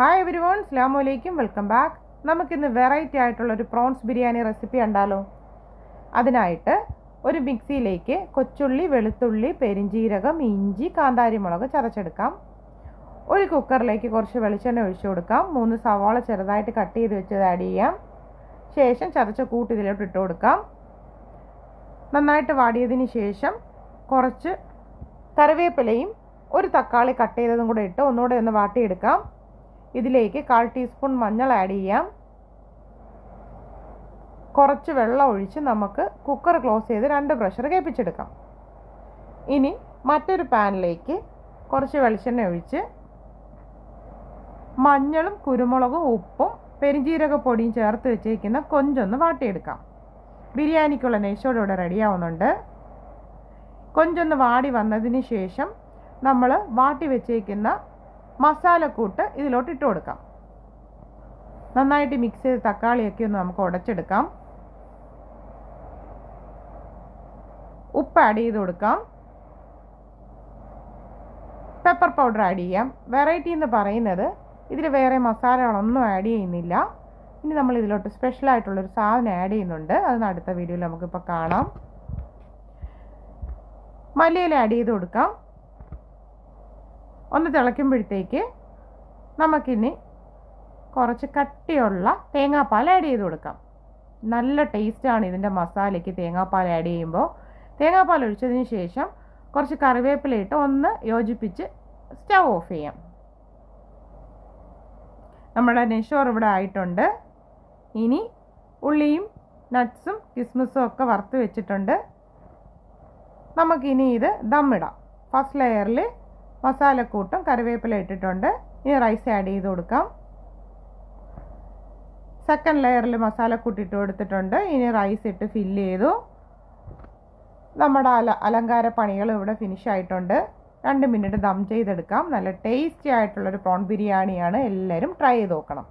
Hi everyone, അസ്സലാമു അലൈക്കും, welcome back. നമുക്കിന്ന് വെറൈറ്റി ആയിട്ടുള്ളൊരു പ്രോൺസ് ബിരിയാണി റെസിപ്പി ഉണ്ടല്ലോ. അതിനായിട്ട് ഒരു മിക്സിയിലേക്ക് കൊച്ചുള്ളി, വെളുത്തുള്ളി, പെരിഞ്ജീരകം, ഇഞ്ചി, കാന്താരിമുളക് ചതച്ചെടുക്കാം. ഒരു കുക്കറിലേക്ക് കുറച്ച് വെളിച്ചെണ്ണ ഒഴിച്ചു കൊടുക്കാം. 3 സവാള ചെറുതായിട്ട് കട്ട് ചെയ്ത് വെച്ചത് ആഡ് ചെയ്യാം. ശേഷം ചതച്ച കൂട്ട് ഇതിലോട്ട് ഇട്ട് കൊടുക്കാം. നന്നായിട്ട് വാടിയതിന് ശേഷം കുറച്ച് കറിവേപ്പിലയും ഒരു തക്കാളി കട്ട് ചെയ്തതും കൂടെ ഇട്ട് ഒന്നുകൂടെ ഒന്ന് വാട്ടിയെടുക്കാം. ഇതിലേക്ക് 1/4 ടീസ്പൂൺ മഞ്ഞൾ ആഡ് ചെയ്യാം. കുറച്ച് വെള്ളം ഒഴിച്ച് നമുക്ക് കുക്കർ ക്ലോസ് ചെയ്ത് 2 പ്രഷർ കേൾപ്പിച്ചെടുക്കാം. ഇനി മറ്റൊരു പാനിലേക്ക് കുറച്ച് വെളിച്ചെണ്ണ ഒഴിച്ച് മഞ്ഞളും കുരുമുളകും ഉപ്പും പെരിഞ്ജീരകപ്പൊടിയും ചേർത്ത് വെച്ചേക്കുന്ന കൊഞ്ചൊന്ന് വാട്ടിയെടുക്കാം. ബിരിയാണിക്കുള്ള നെയ്ച്ചോറ് ഇവിടെ റെഡിയാവുന്നുണ്ട്. കൊഞ്ചൊന്ന് വാടി വന്നതിന് ശേഷം നമ്മൾ വാട്ടി വെച്ചേക്കുന്ന മസാലക്കൂട്ട് ഇതിലോട്ട് ഇട്ട് കൊടുക്കാം. നന്നായിട്ട് മിക്സ് ചെയ്ത് തക്കാളിയൊക്കെ ഒന്ന് നമുക്ക് ഉടച്ചെടുക്കാം. ഉപ്പ് ആഡ് ചെയ്ത് കൊടുക്കാം. പെപ്പർ പൗഡർ ആഡ് ചെയ്യാം. വെറൈറ്റി എന്ന് പറയുന്നത് ഇതിൽ വേറെ മസാലകളൊന്നും ആഡ് ചെയ്യുന്നില്ല. ഇനി നമ്മൾ ഇതിലോട്ട് സ്പെഷ്യലായിട്ടുള്ളൊരു സാധനം ആഡ് ചെയ്യുന്നുണ്ട്. അത് അടുത്ത വീഡിയോയിൽ നമുക്കിപ്പോൾ കാണാം. മല്ലിയില ആഡ് ചെയ്ത് കൊടുക്കാം. ഒന്ന് തിളയ്ക്കുമ്പോഴത്തേക്ക് നമുക്കിനി കുറച്ച് കട്ടിയുള്ള തേങ്ങാപ്പാൽ ആഡ് ചെയ്ത് കൊടുക്കാം. നല്ല ടേസ്റ്റാണ് ഇതിൻ്റെ മസാലയ്ക്ക് തേങ്ങാപ്പാൽ ആഡ് ചെയ്യുമ്പോൾ. തേങ്ങാപ്പാൽ ഒഴിച്ചതിന് ശേഷം കുറച്ച് കറിവേപ്പില ഇട്ട് ഒന്ന് യോജിപ്പിച്ച് സ്റ്റവ് ഓഫ് ചെയ്യാം. നമ്മുടെ നെയ്ച്ചോറ് ഇവിടെ ആയിട്ടുണ്ട്. ഇനി ഉള്ളിയും നട്ട്സും കിസ്മിസും ഒക്കെ വറുത്ത് വെച്ചിട്ടുണ്ട്. നമുക്കിനി ഇത് ദമ്മിടാം. ഫസ്റ്റ് ലെയറിൽ മസാലക്കൂട്ടും കറിവേപ്പില ഇട്ടിട്ടുണ്ട്. ഇനി റൈസ് ആഡ് ചെയ്ത് കൊടുക്കാം. സെക്കൻഡ് ലെയറിൽ മസാലക്കൂട്ട് ഇട്ട് കൊടുത്തിട്ടുണ്ട്. ഇനി റൈസ് ഇട്ട് ഫില്ല് ചെയ്തു. നമ്മുടെ അലങ്കാര പണികൾ ഇവിടെ ഫിനിഷ് ആയിട്ടുണ്ട്. 2 മിനിറ്റ് ദം ചെയ്തെടുക്കാം. നല്ല ടേസ്റ്റി ആയിട്ടുള്ളൊരു പ്രോൺ ബിരിയാണിയാണ്. എല്ലാവരും ട്രൈ ചെയ്ത് നോക്കണം.